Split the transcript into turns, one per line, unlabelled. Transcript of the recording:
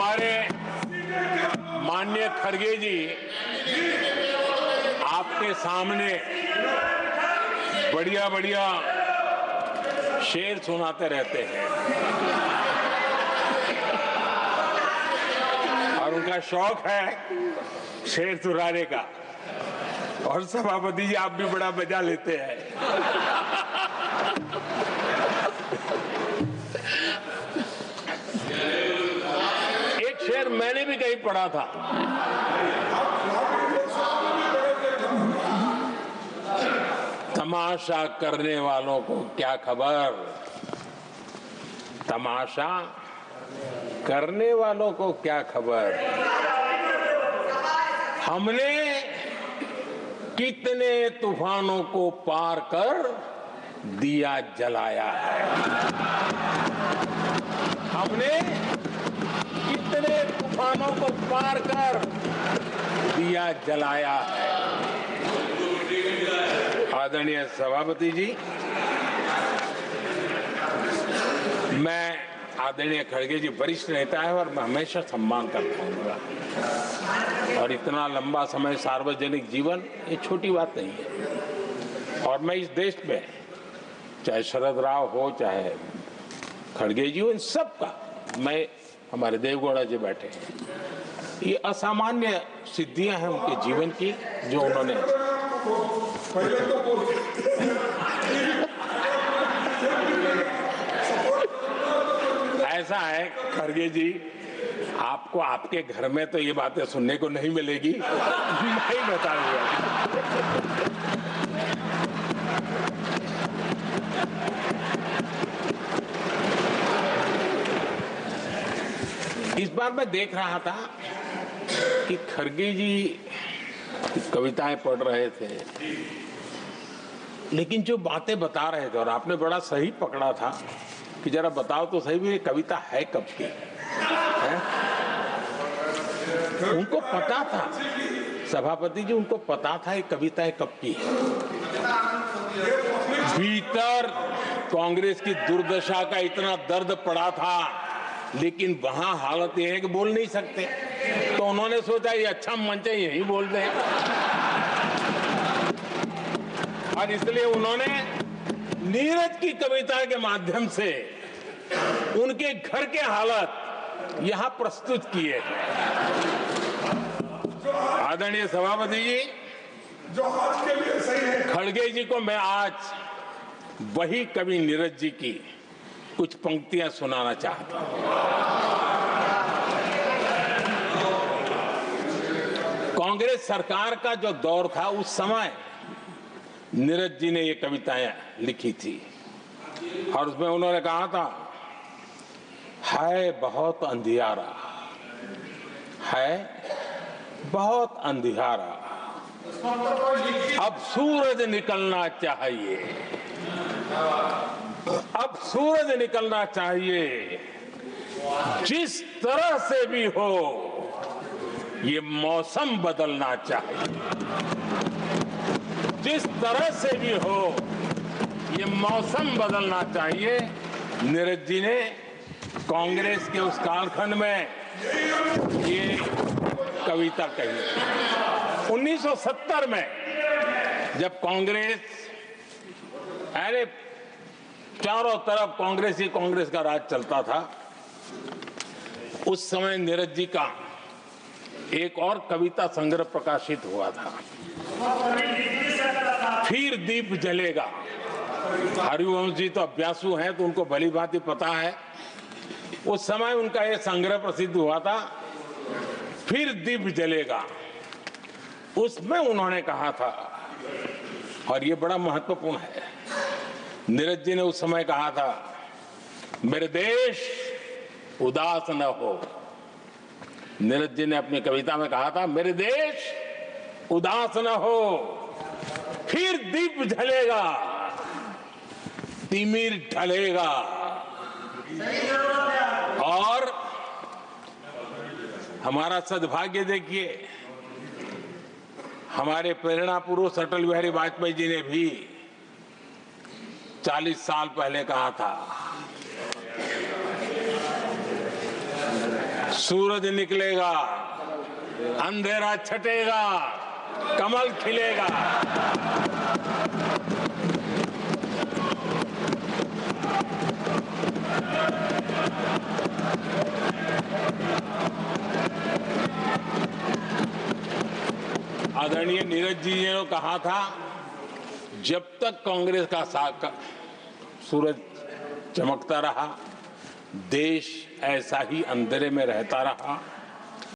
हमारे माननीय खड़गे जी आपके सामने बढ़िया बढ़िया शेर सुनाते रहते हैं और उनका शौक है शेर सुनाने का। और सभापति जी आप भी बड़ा मजा लेते हैं। एक शेर मैंने भी कहीं पढ़ा था, तमाशा करने वालों को क्या खबर, तमाशा करने वालों को क्या खबर, हमने कितने तूफानों को पार कर दिया जलाया है, हमने कितने तूफानों को पार कर दिया जलाया है। आदरणीय सभापति जी, मैं आदरणीय खड़गे जी वरिष्ठ नेता है और मैं हमेशा सम्मान करता हूँ और इतना लंबा समय सार्वजनिक जीवन ये छोटी बात नहीं है। और मैं इस देश में चाहे शरद राव हो चाहे खड़गे जी हो, इन सब का मैं, हमारे देवगौड़ा जी बैठे हैं, ये असामान्य सिद्धियां हैं उनके जीवन की जो उन्होंने ऐसा है खड़गे जी, आपको आपके घर में तो ये बातें सुनने को नहीं मिलेगी, मैं ही बताऊंगा। इस बार मैं देख रहा था कि खड़गे जी कविताएं पढ़ रहे थे, लेकिन जो बातें बता रहे थे, और आपने बड़ा सही पकड़ा था कि जरा बताओ तो सही भी ये कविता है कब की है? उनको पता था, सभापति जी उनको पता था ये कविता है कब की है। भीतर कांग्रेस की दुर्दशा का इतना दर्द पड़ा था, लेकिन वहां हालत ये है कि बोल नहीं सकते, तो उन्होंने सोचा ये अच्छा मंच है यही बोल दें, और इसलिए उन्होंने नीरज की कविता के माध्यम से उनके घर के हालात यहां प्रस्तुत किए। आदरणीय सभापति जी,
जो आज के लिए सही है,
खड़गे जी को मैं आज वही कवि नीरज जी की कुछ पंक्तियां सुनाना चाहता हूं। कांग्रेस सरकार का जो दौर था उस समय नीरज जी ने ये कविताएं लिखी थी और उसमें उन्होंने कहा था, है बहुत अंधियारा, है बहुत अंधियारा, अब सूरज निकलना चाहिए, अब सूरज निकलना चाहिए, जिस तरह से भी हो ये मौसम बदलना चाहिए, जिस तरह से भी हो ये मौसम बदलना चाहिए। नीरज जी ने कांग्रेस के उस कालखंड में ये कविता कही। 1970 में जब कांग्रेस, अरे चारों तरफ कांग्रेस का राज चलता था, उस समय नीरज जी का एक और कविता संग्रह प्रकाशित हुआ था, फिर दीप जलेगा। हरिवंश जी तो अभ्यासु हैं तो उनको भली भांति पता है, उस समय उनका यह संग्रह प्रसिद्ध हुआ था, फिर दीप जलेगा। उसमें उन्होंने कहा था, और ये बड़ा महत्वपूर्ण है, नीरज जी ने उस समय कहा था, मेरे देश उदास न हो। नीरज जी ने अपनी कविता में कहा था, मेरे देश उदास न हो, फिर दीप जलेगा, तिमिर ढलेगा, और हमारा सद्भाग्य देखिए, हमारे प्रेरणा पुरुष अटल बिहारी वाजपेयी जी ने भी 40 साल पहले कहा था सूरज निकलेगा, अंधेरा छटेगा, कमल खिलेगा। आदरणीय नीरज जी ने कहा था, जब तक कांग्रेस का सूरज चमकता रहा, देश ऐसा ही अंधेरे में रहता रहा।